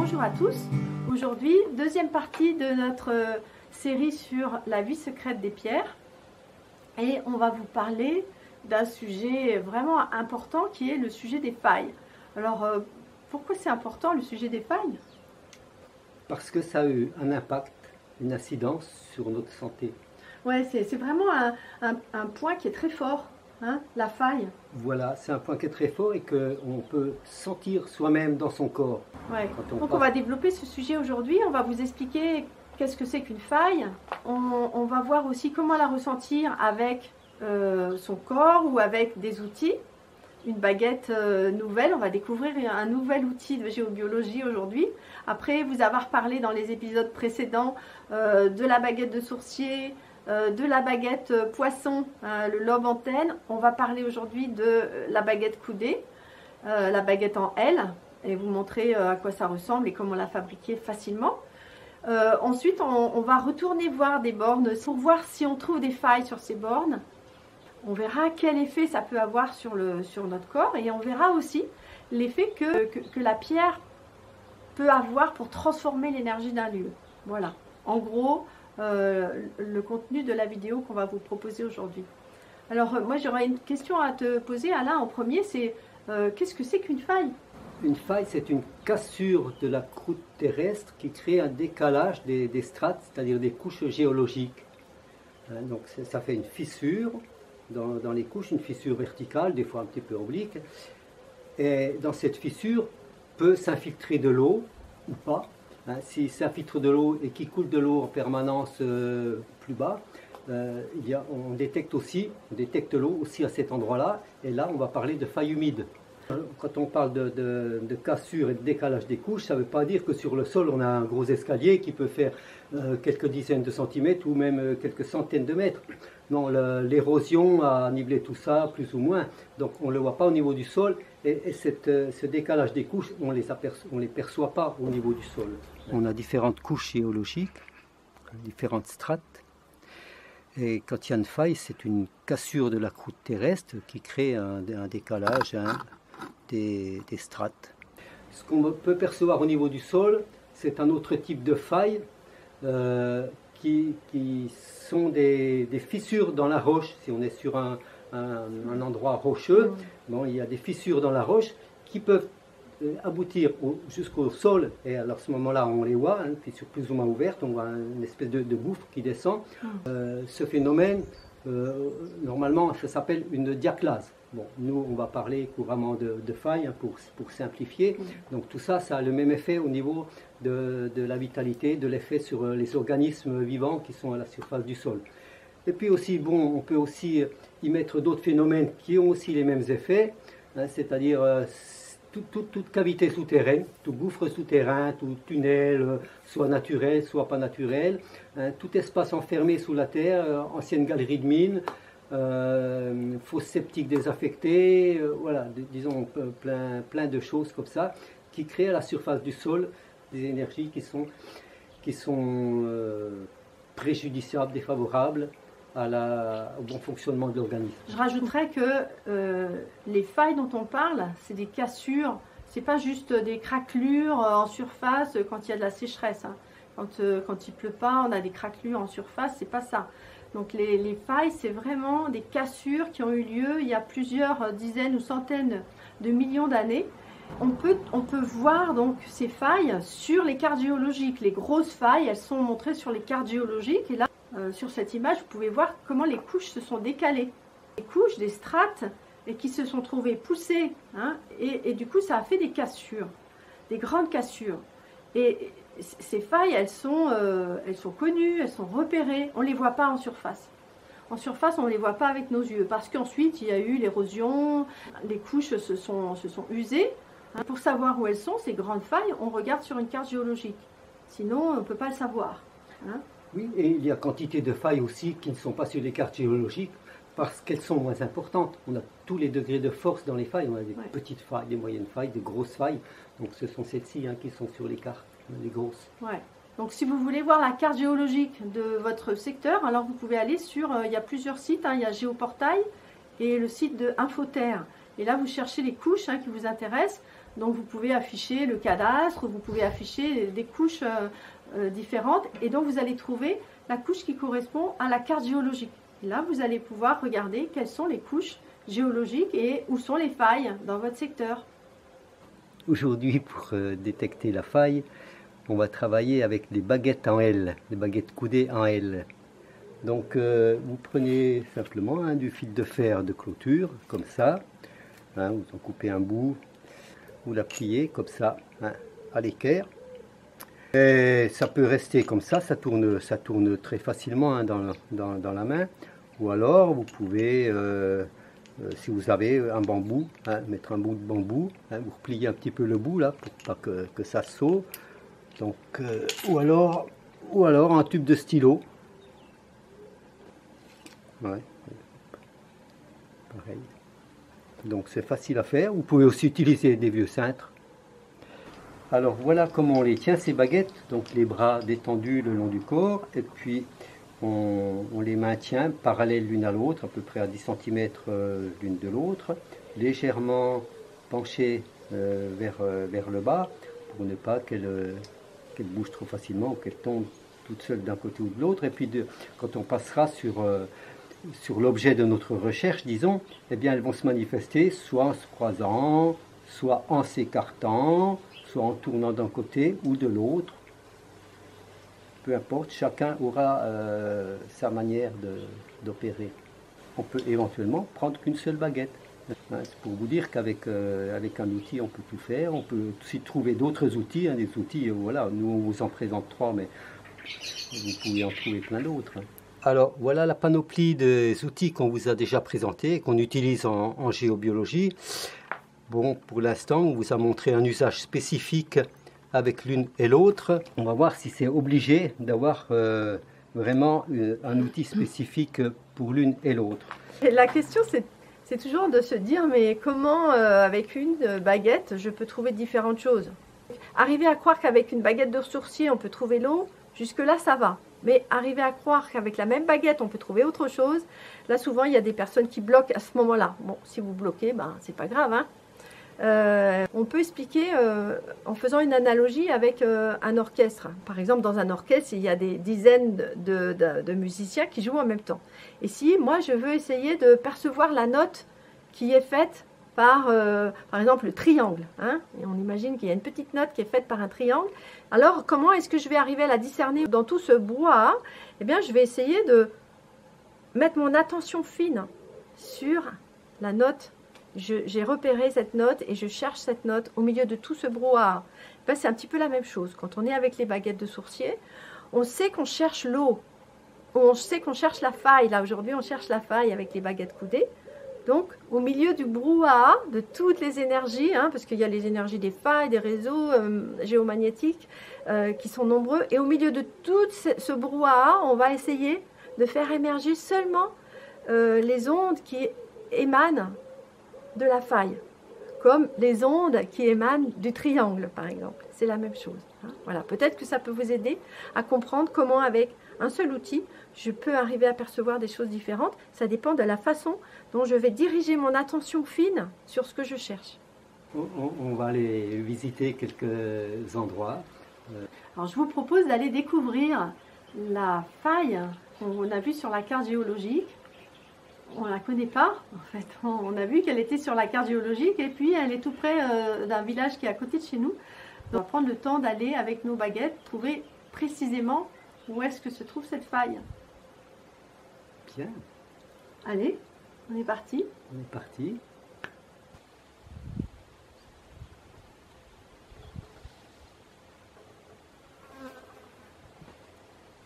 bonjour à tous. Aujourd'hui, deuxième partie de notre série sur la vie secrète des pierres. Et on va vous parler d'un sujet vraiment important qui est le sujet des failles. Alors, pourquoi c'est important le sujet des failles? Parce que ça a eu un impact, une incidence sur notre santé. Ouais, c'est vraiment un point qui est très fort, hein, la faille. Voilà, c'est un point qui est très fort et qu'on peut sentir soi-même dans son corps. Ouais. Donc on va développer ce sujet aujourd'hui, on va vous expliquer qu'est-ce que c'est qu'une faille. On va voir aussi comment la ressentir avec son corps ou avec des outils. Une baguette nouvelle, on va découvrir un nouvel outil de géobiologie aujourd'hui. Après vous avoir parlé dans les épisodes précédents de la baguette de sourcier, de la baguette poisson, le lobe antenne. On va parler aujourd'hui de la baguette coudée, la baguette en L, et vous montrer à quoi ça ressemble et comment la fabriquer facilement. Ensuite, on va retourner voir des bornes pour voir si on trouve des failles sur ces bornes. On verra quel effet ça peut avoir sur notre corps et on verra aussi l'effet que la pierre peut avoir pour transformer l'énergie d'un lieu. Voilà, en gros, le contenu de la vidéo qu'on va vous proposer aujourd'hui. Alors, moi j'aurais une question à te poser, Alain, en premier, c'est qu'est-ce que c'est qu'une faille? Une faille, c'est une cassure de la croûte terrestre qui crée un décalage des strates, c'est-à-dire des couches géologiques. Donc ça fait une fissure dans les couches, une fissure verticale, des fois un petit peu oblique. Et dans cette fissure peut s'infiltrer de l'eau ou pas. Si ça filtre de l'eau et qu'il coule de l'eau en permanence plus bas, on détecte l'eau aussi à cet endroit-là. Et là, on va parler de faille humide. Quand on parle de cassure et de décalage des couches, ça ne veut pas dire que sur le sol, on a un gros escalier qui peut faire quelques dizaines de centimètres ou même quelques centaines de mètres. Non, l'érosion a nivelé tout ça, plus ou moins. Donc on ne le voit pas au niveau du sol. Et ce décalage des couches, on ne les perçoit pas au niveau du sol. On a différentes couches géologiques, différentes strates. Et quand il y a une faille, c'est une cassure de la croûte terrestre qui crée un décalage des strates. Ce qu'on peut percevoir au niveau du sol, c'est un autre type de faille qui sont des fissures dans la roche. Si on est sur un endroit rocheux, bon, il y a des fissures dans la roche qui peuvent aboutir jusqu'au sol, et alors à ce moment-là on les voit, une fissure plus ou moins ouverte, on voit une espèce de gouffre qui descend. Ce phénomène, normalement ça s'appelle une diaclase. Bon, nous on va parler couramment de faille pour simplifier. Donc tout ça, ça a le même effet au niveau de la vitalité, de l'effet sur les organismes vivants qui sont à la surface du sol. Et puis aussi, bon, on peut aussi y mettre d'autres phénomènes qui ont aussi les mêmes effets, c'est-à-dire toute cavité souterraine, tout gouffre souterrain, tout tunnel, soit naturel, soit pas naturel, tout espace enfermé sous la terre, ancienne galerie de mines, fosse septique désaffectée, voilà, disons plein de choses comme ça, qui créent à la surface du sol des énergies qui sont préjudiciables, défavorables au bon fonctionnement de l'organisme. Je rajouterais que les failles dont on parle, c'est des cassures, c'est pas juste des craquelures en surface quand il y a de la sécheresse. Hein. Quand il pleut pas, on a des craquelures en surface, c'est pas ça. Donc les failles, c'est vraiment des cassures qui ont eu lieu il y a plusieurs dizaines ou centaines de millions d'années. On peut voir donc ces failles sur les cartes géologiques. Les grosses failles, elles sont montrées sur les cartes géologiques. Et là, sur cette image, vous pouvez voir comment les couches se sont décalées. Les couches, des strates, et qui se sont trouvées poussées. Hein, et du coup, ça a fait des cassures, des grandes cassures. Et ces failles, elles sont connues, elles sont repérées. On ne les voit pas en surface. En surface, on ne les voit pas avec nos yeux. Parce qu'ensuite, il y a eu l'érosion, les couches se sont usées. Hein. Pour savoir où elles sont, ces grandes failles, on regarde sur une carte géologique. Sinon, on ne peut pas le savoir. Hein. Oui, et il y a quantité de failles aussi qui ne sont pas sur les cartes géologiques parce qu'elles sont moins importantes. On a tous les degrés de force dans les failles. On a des petites failles, des moyennes failles, des grosses failles. Donc ce sont celles-ci qui sont sur les cartes, les grosses. Ouais. Donc si vous voulez voir la carte géologique de votre secteur, alors vous pouvez aller sur, il y a plusieurs sites, il y a Géoportail et le site de Infoterre. Et là vous cherchez les couches qui vous intéressent. Donc vous pouvez afficher le cadastre, vous pouvez afficher des couches différentes et donc vous allez trouver la couche qui correspond à la carte géologique. Et là, vous allez pouvoir regarder quelles sont les couches géologiques et où sont les failles dans votre secteur. Aujourd'hui, pour détecter la faille, on va travailler avec des baguettes en L, des baguettes coudées en L. Donc vous prenez simplement du fil de fer de clôture, comme ça, hein, vous en coupez un bout, vous la pliez comme ça, hein, à l'équerre. Et ça peut rester comme ça tourne très facilement, hein, dans la main. Ou alors vous pouvez, si vous avez un bambou, hein, mettre un bout de bambou, hein, vous repliez un petit peu le bout là pour pas que ça saute. Donc, ou alors un tube de stylo. Ouais, pareil. Donc c'est facile à faire. Vous pouvez aussi utiliser des vieux cintres. Alors voilà comment on les tient, ces baguettes. Donc les bras détendus le long du corps, et puis on les maintient parallèles l'une à l'autre, à peu près à 10 cm l'une de l'autre, légèrement penchées vers le bas, pour ne pas qu'elles bougent trop facilement ou qu'elles tombent toutes seules d'un côté ou de l'autre. Et puis quand on passera sur l'objet de notre recherche, disons, eh bien elles vont se manifester soit en se croisant, soit en s'écartant, soit en tournant d'un côté ou de l'autre. Peu importe, chacun aura sa manière d'opérer. On peut éventuellement prendre qu'une seule baguette. C'est pour vous dire qu'avec avec un outil, on peut tout faire. On peut aussi trouver d'autres outils. Des outils, voilà, nous on vous en présente 3, mais vous pouvez en trouver plein d'autres. Alors voilà la panoplie des outils qu'on vous a déjà présentés, qu'on utilise en géobiologie. Bon, pour l'instant, on vous a montré un usage spécifique avec l'une et l'autre. On va voir si c'est obligé d'avoir vraiment un outil spécifique pour l'une et l'autre. La question, c'est toujours de se dire, mais comment, avec une baguette, je peux trouver différentes choses? Arriver à croire qu'avec une baguette de sourcier, on peut trouver l'eau, jusque-là, ça va. Mais arriver à croire qu'avec la même baguette, on peut trouver autre chose, là, souvent, il y a des personnes qui bloquent à ce moment-là. Bon, si vous bloquez, ben, c'est pas grave, hein. On peut expliquer en faisant une analogie avec un orchestre. Par exemple, dans un orchestre, il y a des dizaines de musiciens qui jouent en même temps. Et si moi, je veux essayer de percevoir la note qui est faite par exemple, le triangle, hein, et on imagine qu'il y a une petite note qui est faite par un triangle. Alors, comment est-ce que je vais arriver à la discerner dans tout ce brouhaha? Eh bien, je vais essayer de mettre mon attention fine sur la note. J'ai repéré cette note et je cherche cette note au milieu de tout ce brouhaha. Ben, c'est un petit peu la même chose. Quand on est avec les baguettes de sourcier, on sait qu'on cherche l'eau, on sait qu'on cherche la faille. Là, aujourd'hui, on cherche la faille avec les baguettes coudées. Donc, au milieu du brouhaha, de toutes les énergies, hein, parce qu'il y a les énergies des failles, des réseaux géomagnétiques qui sont nombreux, et au milieu de tout ce brouhaha, on va essayer de faire émerger seulement les ondes qui émanent de la faille, comme les ondes qui émanent du triangle, par exemple. C'est la même chose. Hein. Voilà. Peut-être que ça peut vous aider à comprendre comment, avec un seul outil, je peux arriver à percevoir des choses différentes. Ça dépend de la façon dont je vais diriger mon attention fine sur ce que je cherche. On va aller visiter quelques endroits. Alors, je vous propose d'aller découvrir la faille qu'on a vue sur la carte géologique. On ne la connaît pas, en fait. On a vu qu'elle était sur la carte géologique et puis elle est tout près d'un village qui est à côté de chez nous. On va prendre le temps d'aller avec nos baguettes trouver précisément où est-ce que se trouve cette faille. Bien. Allez, on est parti. On est parti.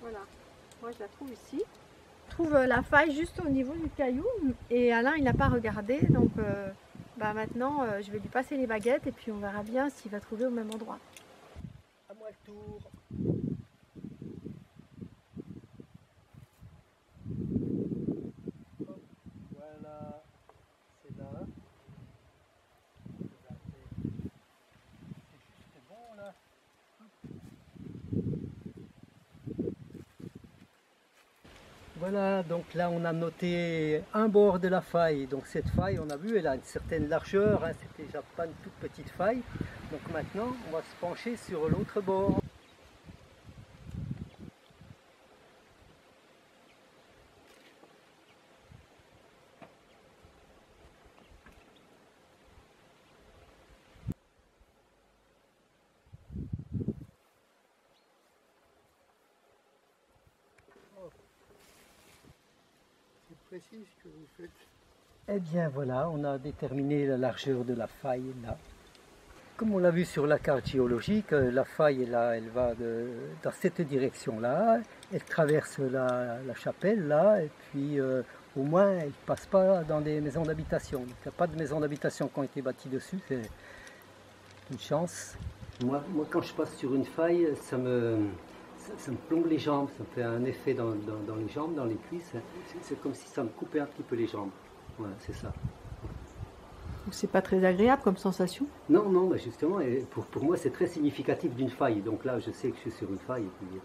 Voilà, moi je la trouve ici. Je trouve la faille juste au niveau du caillou et Alain il n'a pas regardé, donc maintenant je vais lui passer les baguettes et puis on verra bien s'il va trouver au même endroit. À moi le tour. Voilà, c'est là. C'est juste bon là. Voilà, donc là on a noté un bord de la faille. Donc cette faille, on a vu, elle a une certaine largeur, hein, c'était déjà pas une toute petite faille. Donc maintenant, on va se pencher sur l'autre bord. Précis ce que vous faites. Eh bien voilà, on a déterminé la largeur de la faille là. Comme on l'a vu sur la carte géologique, la faille elle va dans cette direction-là, elle traverse la chapelle là, et puis au moins elle ne passe pas dans des maisons d'habitation. Il n'y a pas de maisons d'habitation qui ont été bâties dessus, c'est une chance. Moi quand je passe sur une faille, ça me plombe les jambes, ça me fait un effet dans les jambes, dans les cuisses. C'est comme si ça me coupait un petit peu les jambes. Voilà, c'est ça. C'est pas très agréable comme sensation? Non, non, bah justement, et pour moi c'est très significatif d'une faille. Donc là, je sais que je suis sur une faille. Et puis,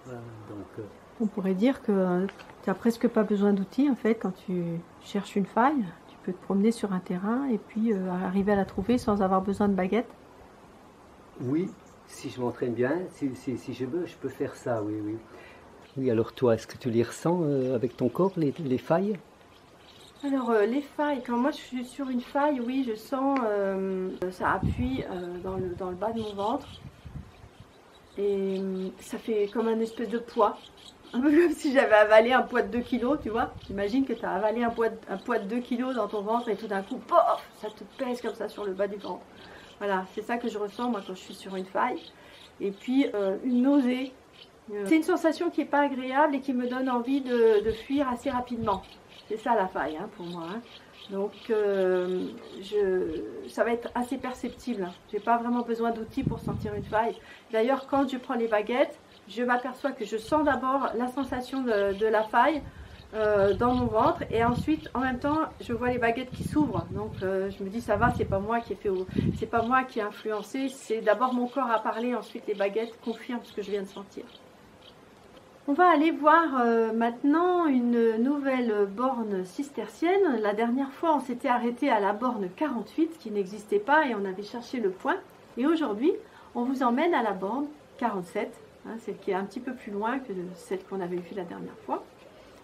voilà, donc, On pourrait dire que tu n'as presque pas besoin d'outils en fait quand tu cherches une faille. Tu peux te promener sur un terrain et puis arriver à la trouver sans avoir besoin de baguette. Oui, si je m'entraîne bien, si je veux, je peux faire ça, oui, oui. Oui, alors toi, est-ce que tu les ressens avec ton corps, les failles? Alors les failles, quand moi je suis sur une faille, oui, je sens ça appuie dans le bas de mon ventre. Et ça fait comme un espèce de poids. Un peu comme si j'avais avalé un poids de 2 kilos, tu vois. J'imagine que tu as avalé un poids de 2 kilos dans ton ventre et tout d'un coup, pof, ça te pèse comme ça sur le bas du ventre. Voilà, c'est ça que je ressens moi quand je suis sur une faille. Et puis une nausée. C'est une sensation qui n'est pas agréable et qui me donne envie de fuir assez rapidement. C'est ça la faille hein, pour moi. Hein. Donc ça va être assez perceptible. Je n'ai pas vraiment besoin d'outils pour sentir une faille. D'ailleurs, quand je prends les baguettes, je m'aperçois que je sens d'abord la sensation de la faille dans mon ventre et ensuite en même temps je vois les baguettes qui s'ouvrent. Donc je me dis ça va, c'est pas moi qui ai fait, c'est pas moi qui ai influencé, c'est d'abord mon corps à parler, ensuite les baguettes confirment ce que je viens de sentir. On va aller voir maintenant une nouvelle borne cistercienne. La dernière fois, on s'était arrêté à la borne 48 qui n'existait pas et on avait cherché le point. Et aujourd'hui, on vous emmène à la borne 47, hein, celle qui est un petit peu plus loin que celle qu'on avait vue la dernière fois.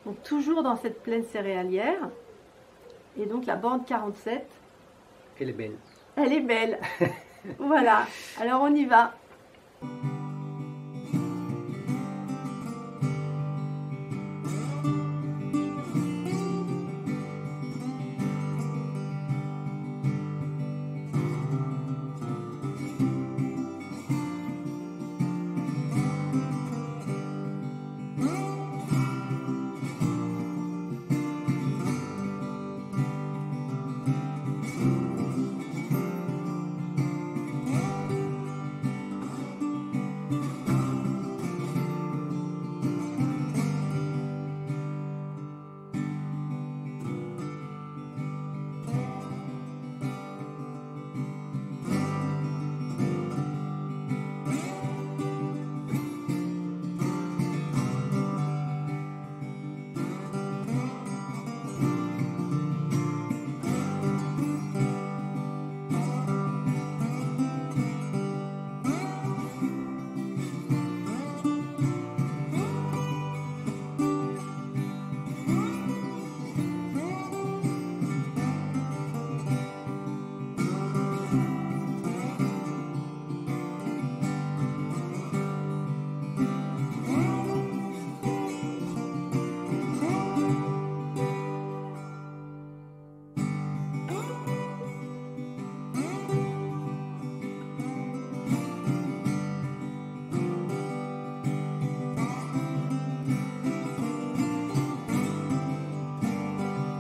Donc toujours dans cette plaine céréalière. Et donc la borne 47. Elle est belle. Elle est belle. Voilà, alors on y va.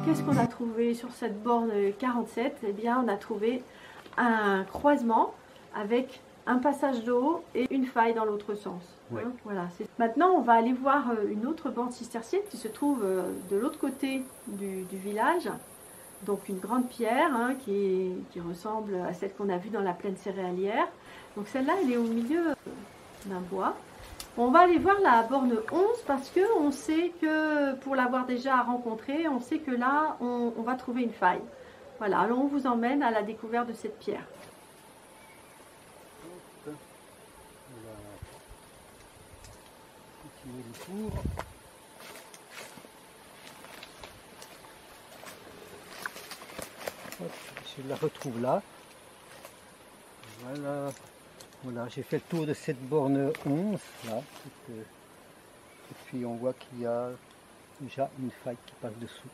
Qu'est-ce qu'on a trouvé sur cette borne 47? Eh bien, on a trouvé un croisement avec un passage d'eau et une faille dans l'autre sens. Ouais. Hein, voilà. Maintenant, on va aller voir une autre borne cistercienne qui se trouve de l'autre côté du village. Donc une grande pierre hein, qui ressemble à celle qu'on a vue dans la plaine céréalière. Donc celle-là, elle est au milieu d'un bois. On va aller voir la borne 11 parce qu'on sait que, pour l'avoir déjà rencontrée, on sait que là, on va trouver une faille. Voilà, alors on vous emmène à la découverte de cette pierre. On va continuer le tour. Hop, je la retrouve là. Voilà, voilà, j'ai fait le tour de cette borne 11 là. Et puis on voit qu'il y a déjà une faille qui passe dessous.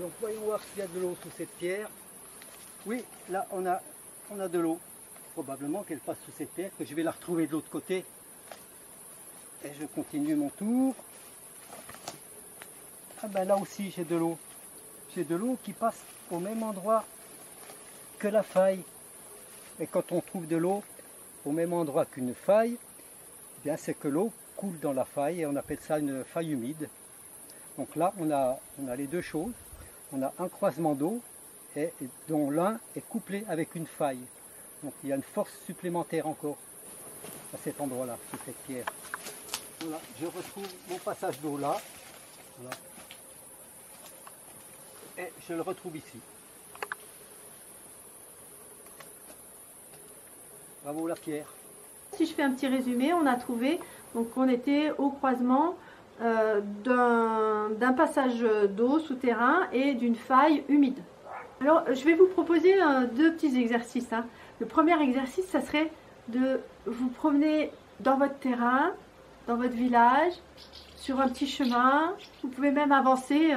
Donc voyons voir s'il y a de l'eau sous cette pierre. Oui, là on a de l'eau. Probablement qu'elle passe sous cette pierre, que je vais la retrouver de l'autre côté. Et je continue mon tour. Ah ben là aussi j'ai de l'eau. J'ai de l'eau qui passe au même endroit que la faille. Et quand on trouve de l'eau au même endroit qu'une faille, eh bien c'est que l'eau coule dans la faille et on appelle ça une faille humide. Donc là on a les deux choses. On a un croisement d'eau dont l'un est couplé avec une faille. Donc il y a une force supplémentaire encore à cet endroit-là, sur cette pierre. Voilà, je retrouve mon passage d'eau là. Voilà. Et je le retrouve ici. Bravo la pierre. Si je fais un petit résumé, on a trouvé, donc on était au croisement d'un passage d'eau souterrain et d'une faille humide. Alors je vais vous proposer deux petits exercices. Hein. Le premier exercice, ça serait de vous promener dans votre terrain, dans votre village, sur un petit chemin. Vous pouvez même avancer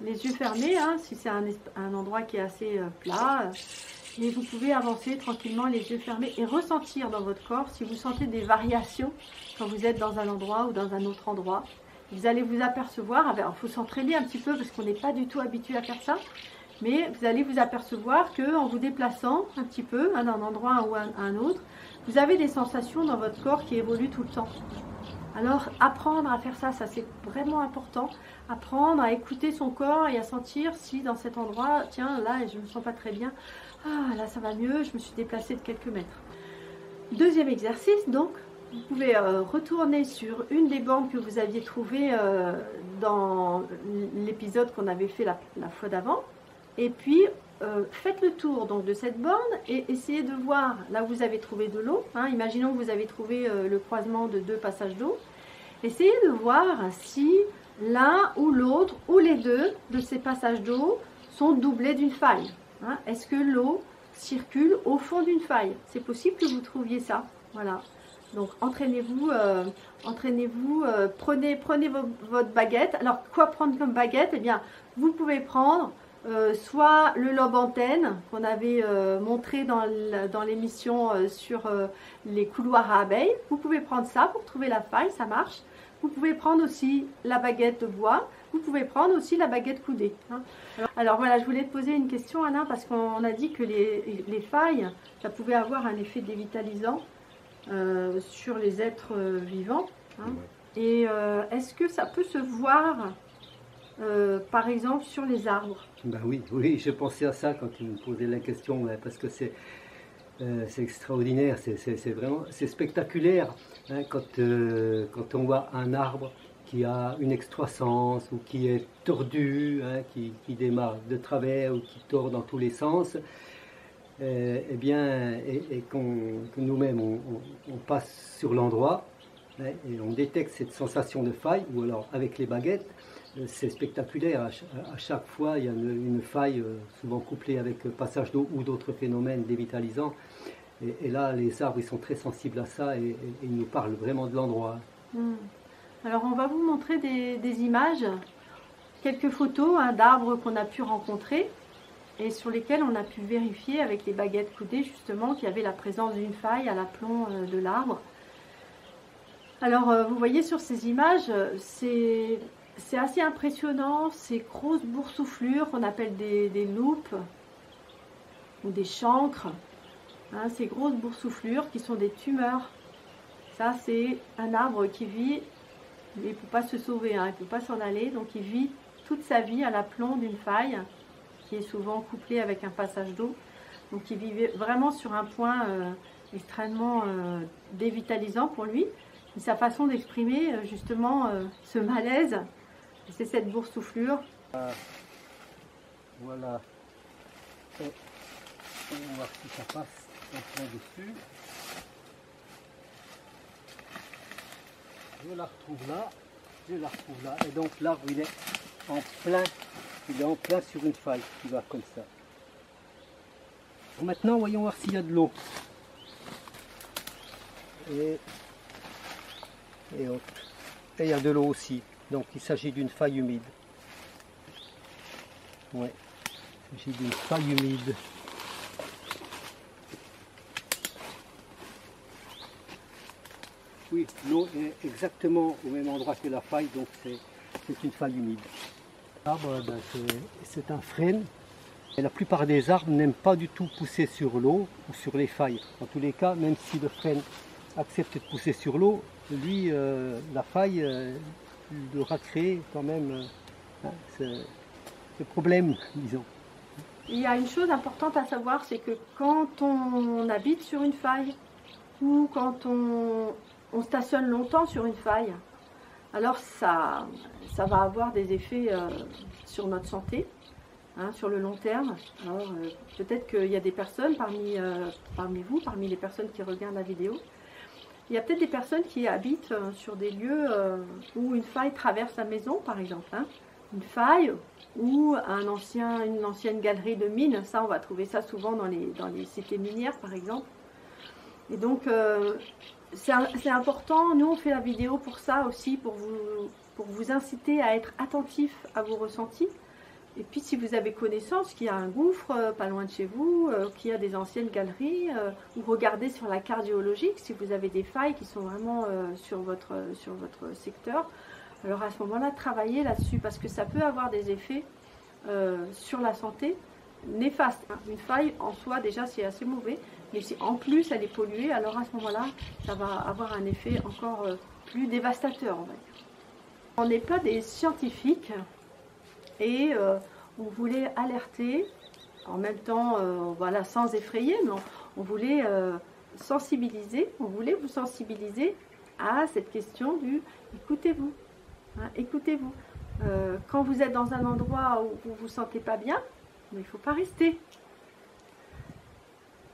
les yeux fermés, hein, si c'est un endroit qui est assez plat. Mais vous pouvez avancer tranquillement les yeux fermés et ressentir dans votre corps si vous sentez des variations quand vous êtes dans un endroit ou dans un autre endroit. Vous allez vous apercevoir, alors il faut s'entraîner un petit peu parce qu'on n'est pas du tout habitué à faire ça, mais vous allez vous apercevoir qu'en vous déplaçant un petit peu d'un endroit ou à un autre, vous avez des sensations dans votre corps qui évoluent tout le temps. Alors apprendre à faire ça, ça c'est vraiment important. Apprendre à écouter son corps et à sentir si dans cet endroit, tiens là je ne me sens pas très bien, ah là ça va mieux, je me suis déplacée de quelques mètres. Deuxième exercice donc, vous pouvez retourner sur une des bornes que vous aviez trouvées dans l'épisode qu'on avait fait la fois d'avant. Et puis faites le tour donc, de cette borne et essayez de voir là où vous avez trouvé de l'eau. Hein, imaginons que vous avez trouvé le croisement de deux passages d'eau. Essayez de voir si l'un ou l'autre ou les deux de ces passages d'eau sont doublés d'une faille. Hein, est-ce que l'eau circule au fond d'une faille? C'est possible que vous trouviez ça. Voilà. Donc entraînez-vous, prenez votre baguette. Alors quoi prendre comme baguette? Eh bien, vous pouvez prendre soit le lobe antenne qu'on avait montré dans l'émission sur les couloirs à abeilles. Vous pouvez prendre ça pour trouver la faille, ça marche. Vous pouvez prendre aussi la baguette de bois. Vous pouvez prendre aussi la baguette coudée. Hein. Alors voilà, je voulais te poser une question, Alain, parce qu'on a dit que les failles, ça pouvait avoir un effet dévitalisant sur les êtres vivants. Hein. Et est-ce que ça peut se voir par exemple sur les arbres? Ben oui, je pensais à ça quand tu me posais la question, parce que c'est extraordinaire, c'est spectaculaire hein, quand on voit un arbre qui a une excroissance ou qui est tordu, hein, qui démarre de travers ou qui tord dans tous les sens. Eh bien, que nous-mêmes on passe sur l'endroit hein, et on détecte cette sensation de faille, ou alors avec les baguettes, c'est spectaculaire. À chaque fois, il y a une faille, souvent couplée avec passage d'eau ou d'autres phénomènes dévitalisants. Et là, les arbres, ils sont très sensibles à ça et ils nous parlent vraiment de l'endroit. Alors, on va vous montrer des images, quelques photos hein, d'arbres qu'on a pu rencontrer et sur lesquels on a pu vérifier avec les baguettes coudées justement qu'il y avait la présence d'une faille à l'aplomb de l'arbre. Alors vous voyez sur ces images, c'est assez impressionnant, ces grosses boursouflures qu'on appelle des loupes ou des chancres, hein, ces grosses boursouflures qui sont des tumeurs. Ça c'est un arbre qui vit, il ne peut pas se sauver, hein, il ne peut pas s'en aller, donc il vit toute sa vie à l'aplomb d'une faille qui est souvent couplé avec un passage d'eau. Donc il vivait vraiment sur un point extrêmement dévitalisant pour lui. sa façon d'exprimer justement ce malaise, c'est cette boursouflure. Voilà. Et on va voir si ça passe en plein dessus. Je la retrouve là. Je la retrouve là. Et donc l'arbre il est en plein sur une faille qui va comme ça. Maintenant voyons voir s'il y a de l'eau. Et hop. Et il y a de l'eau aussi. Donc il s'agit d'une faille humide. Ouais. Il s'agit d'une faille humide. Oui, l'eau est exactement au même endroit que la faille, donc c'est une faille humide. L'arbre, c'est un frêne. Et la plupart des arbres n'aiment pas du tout pousser sur l'eau ou sur les failles. En tous les cas, même si le frêne accepte de pousser sur l'eau, lui, la faille, il aura créé quand même ce problème, disons. Il y a une chose importante à savoir, c'est que quand on habite sur une faille ou quand on stationne longtemps sur une faille, alors ça va avoir des effets sur notre santé, hein, sur le long terme. Alors peut-être qu'il y a des personnes parmi vous, parmi les personnes qui regardent la vidéo, il y a peut-être des personnes qui habitent sur des lieux où une faille traverse la maison, par exemple, hein. Une faille ou une ancienne galerie de mines, ça on va trouver ça souvent dans les cités minières, par exemple. Et donc c'est important, nous on fait la vidéo pour ça aussi, pour vous inciter à être attentif à vos ressentis. Et puis si vous avez connaissance qu'il y a un gouffre pas loin de chez vous, qu'il y a des anciennes galeries, ou regardez sur la carte géologique si vous avez des failles qui sont vraiment sur votre secteur, alors à ce moment-là travaillez là-dessus parce que ça peut avoir des effets sur la santé néfastes. Une faille en soi déjà c'est assez mauvais, mais si en plus elle est polluée, alors à ce moment-là ça va avoir un effet encore plus dévastateur, on va dire. On n'est pas des scientifiques et on voulait alerter, en même temps, voilà, sans effrayer, mais on voulait sensibiliser, on voulait vous sensibiliser à cette question du écoutez-vous, hein, écoutez-vous. Quand vous êtes dans un endroit où vous ne vous sentez pas bien, mais il ne faut pas rester.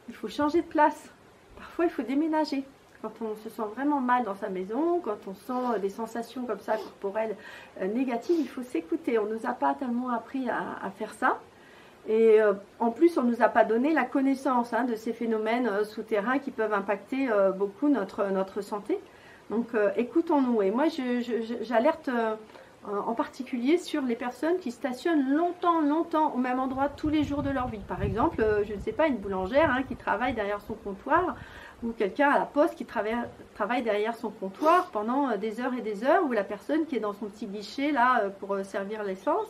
Il faut changer de place. Parfois, il faut déménager. Quand on se sent vraiment mal dans sa maison, quand on sent des sensations comme ça corporelles négatives, il faut s'écouter. On ne nous a pas tellement appris à faire ça. Et en plus, on ne nous a pas donné la connaissance hein, de ces phénomènes souterrains qui peuvent impacter beaucoup notre santé. Donc, écoutons-nous. Et moi, j'alerte en particulier sur les personnes qui stationnent longtemps au même endroit tous les jours de leur vie. Par exemple, je ne sais pas, une boulangère hein, qui travaille derrière son comptoir, ou quelqu'un à la poste qui travaille derrière son comptoir pendant des heures et des heures, ou la personne qui est dans son petit guichet là pour servir l'essence,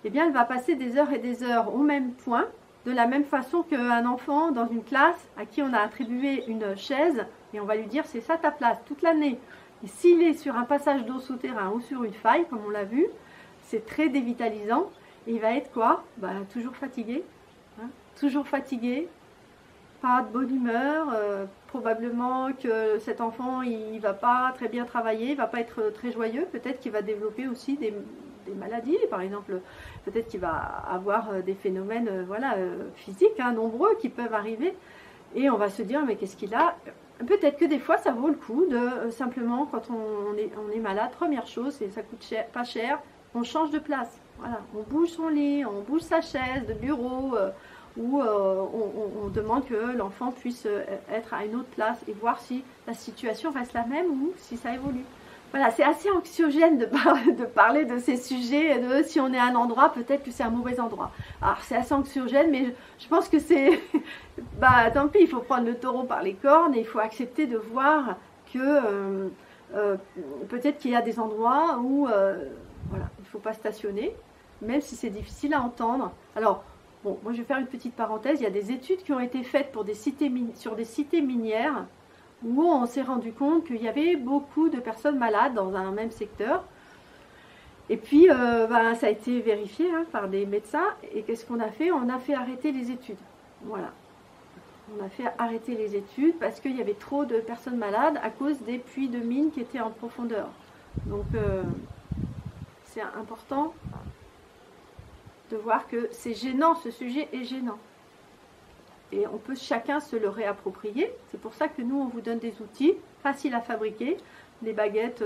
eh bien elle va passer des heures et des heures au même point, de la même façon qu'un enfant dans une classe à qui on a attribué une chaise, et on va lui dire c'est ça ta place toute l'année. Et s'il est sur un passage d'eau souterrain ou sur une faille, comme on l'a vu, c'est très dévitalisant, et il va être quoi? Toujours fatigué, hein, toujours fatigué, pas de bonne humeur, probablement que cet enfant il va pas très bien travailler, il va pas être très joyeux, peut-être qu'il va développer aussi des maladies, par exemple, peut-être qu'il va avoir des phénomènes physiques hein, nombreux qui peuvent arriver, et on va se dire mais qu'est-ce qu'il a? Peut-être que des fois ça vaut le coup de simplement quand on est malade, première chose, et ça coûte pas cher, on change de place, voilà, on bouge son lit, on bouge sa chaise de bureau, où on demande que l'enfant puisse être à une autre place et voir si la situation reste la même ou si ça évolue. Voilà, c'est assez anxiogène de parler de ces sujets, de si on est à un endroit, peut-être que c'est un mauvais endroit. Alors c'est assez anxiogène, mais je pense que c'est... tant pis, il faut prendre le taureau par les cornes et il faut accepter de voir que peut-être qu'il y a des endroits où il ne faut pas stationner, même si c'est difficile à entendre. Alors, bon, moi je vais faire une petite parenthèse, il y a des études qui ont été faites sur des cités minières où on s'est rendu compte qu'il y avait beaucoup de personnes malades dans un même secteur. Et puis, ça a été vérifié hein, par des médecins. Et qu'est-ce qu'on a fait? On a fait arrêter les études. Voilà. On a fait arrêter les études parce qu'il y avait trop de personnes malades à cause des puits de mines qui étaient en profondeur. Donc c'est important de voir que c'est gênant, ce sujet est gênant. Et on peut chacun se le réapproprier. C'est pour ça que nous, on vous donne des outils faciles à fabriquer, des baguettes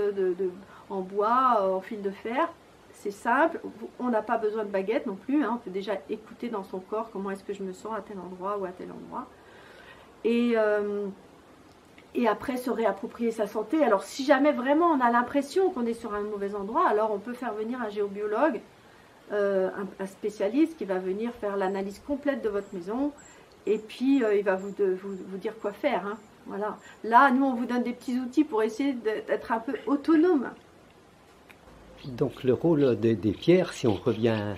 en bois, en fil de fer. C'est simple, on n'a pas besoin de baguette non plus, hein. On peut déjà écouter dans son corps comment est-ce que je me sens à tel endroit ou à tel endroit. Et après se réapproprier sa santé. Alors si jamais vraiment on a l'impression qu'on est sur un mauvais endroit, alors on peut faire venir un géobiologue, un spécialiste qui va venir faire l'analyse complète de votre maison et puis il va vous dire quoi faire, hein. Voilà. Là, nous on vous donne des petits outils pour essayer d'être un peu autonome. Donc le rôle des pierres, si on revient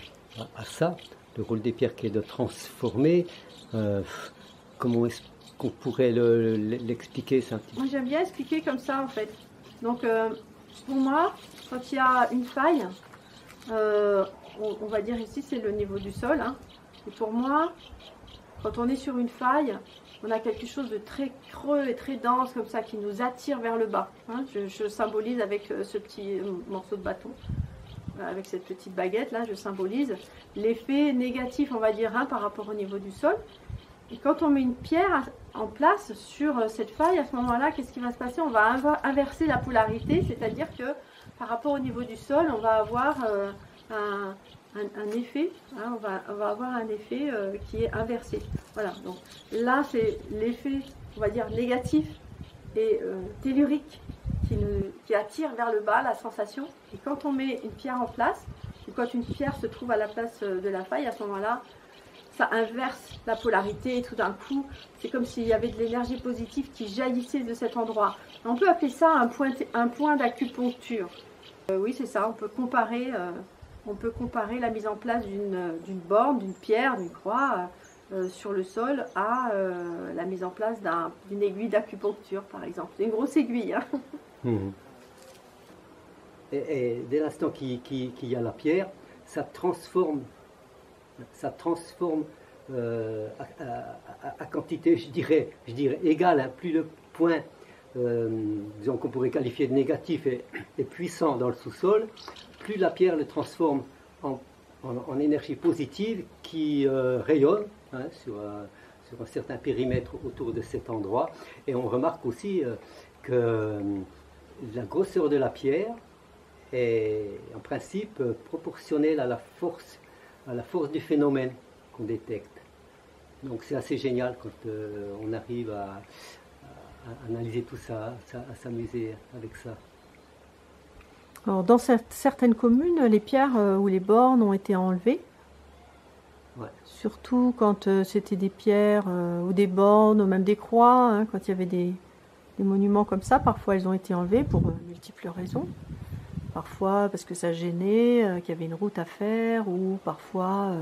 à ça, le rôle des pierres qui est de transformer, comment est-ce qu'on pourrait l'expliquer ça un petit peu? Moi j'aime bien expliquer comme ça en fait. Donc pour moi, quand il y a une faille, on va dire ici c'est le niveau du sol, hein. Et pour moi, quand on est sur une faille, on a quelque chose de très creux et très dense comme ça qui nous attire vers le bas, hein. Je symbolise avec ce petit morceau de bâton, avec cette petite baguette là, je symbolise l'effet négatif, on va dire, hein, par rapport au niveau du sol. Et quand on met une pierre en place sur cette faille, à ce moment-là, qu'est-ce qui va se passer? On va inverser la polarité, c'est-à-dire que par rapport au niveau du sol, on va avoir un effet, hein, on va avoir un effet qui est inversé. Voilà, donc là c'est l'effet, on va dire, négatif et tellurique qui attire vers le bas la sensation. Et quand on met une pierre en place, ou quand une pierre se trouve à la place de la faille, à ce moment-là, ça inverse la polarité et tout d'un coup, c'est comme s'il y avait de l'énergie positive qui jaillissait de cet endroit. On peut appeler ça un point d'acupuncture. Oui, c'est ça, on peut comparer la mise en place d'une borne, d'une pierre, d'une croix sur le sol à la mise en place d'une aiguille d'acupuncture, par exemple. C'est une grosse aiguille, hein. Mmh. Et dès l'instant qu'il y a la pierre, ça transforme à quantité, je dirais égale, hein. Plus le point, disons qu'on pourrait qualifier de négatif est puissant dans le sous-sol, plus la pierre le transforme en énergie positive qui rayonne, hein, sur un certain périmètre autour de cet endroit. Et on remarque aussi que la grosseur de la pierre est en principe proportionnelle à la force du phénomène qu'on détecte. Donc c'est assez génial quand on arrive à analyser tout ça, à s'amuser avec ça. Alors, dans certaines communes, les pierres ou les bornes ont été enlevées. Ouais. Surtout quand c'était des pierres ou des bornes, ou même des croix, hein, quand il y avait des monuments comme ça, parfois elles ont été enlevées pour multiples raisons. Parfois parce que ça gênait, qu'il y avait une route à faire, ou parfois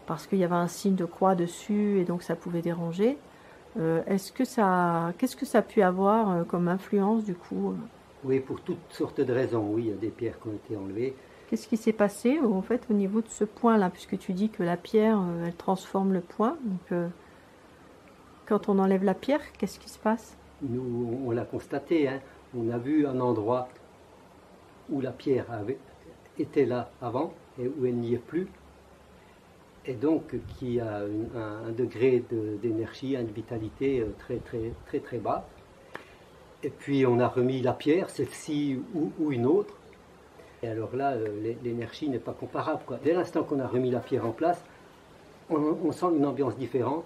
parce qu'il y avait un signe de croix dessus et donc ça pouvait déranger. Qu'est-ce que ça a pu avoir comme influence du coup? Oui, pour toutes sortes de raisons, oui, il y a des pierres qui ont été enlevées. Qu'est-ce qui s'est passé en fait au niveau de ce point-là, puisque tu dis que la pierre, elle transforme le point. Donc, quand on enlève la pierre, qu'est-ce qui se passe? Nous, on l'a constaté, hein. On a vu un endroit où la pierre était là avant et où elle n'y est plus, et donc qui a un degré d'énergie, de vitalité très très très très bas. Et puis on a remis la pierre, celle-ci ou une autre. Et alors là, l'énergie n'est pas comparable, quoi. Dès l'instant qu'on a remis la pierre en place, on sent une ambiance différente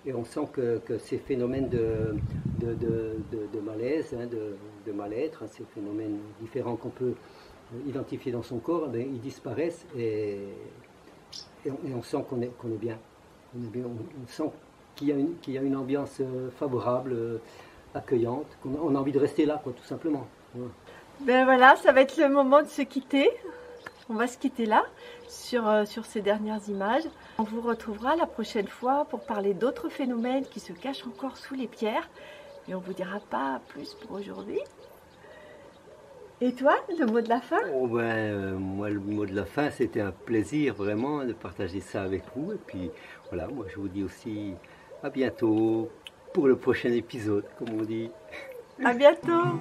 et on sent que ces phénomènes de malaise, hein, de mal-être, hein, ces phénomènes différents qu'on peut identifier dans son corps, ben, ils disparaissent et on sent qu'on est bien. On sent qu'il y a une ambiance favorable, accueillante, qu'on a envie de rester là, quoi, tout simplement. Ouais. Ben voilà, ça va être le moment de se quitter. On va se quitter là, sur ces dernières images. On vous retrouvera la prochaine fois pour parler d'autres phénomènes qui se cachent encore sous les pierres. Et on ne vous dira pas plus pour aujourd'hui. Et toi, le mot de la fin? Moi, le mot de la fin, c'était un plaisir vraiment de partager ça avec vous. Et puis voilà, moi je vous dis aussi À bientôt pour le prochain épisode, comme on dit. À bientôt.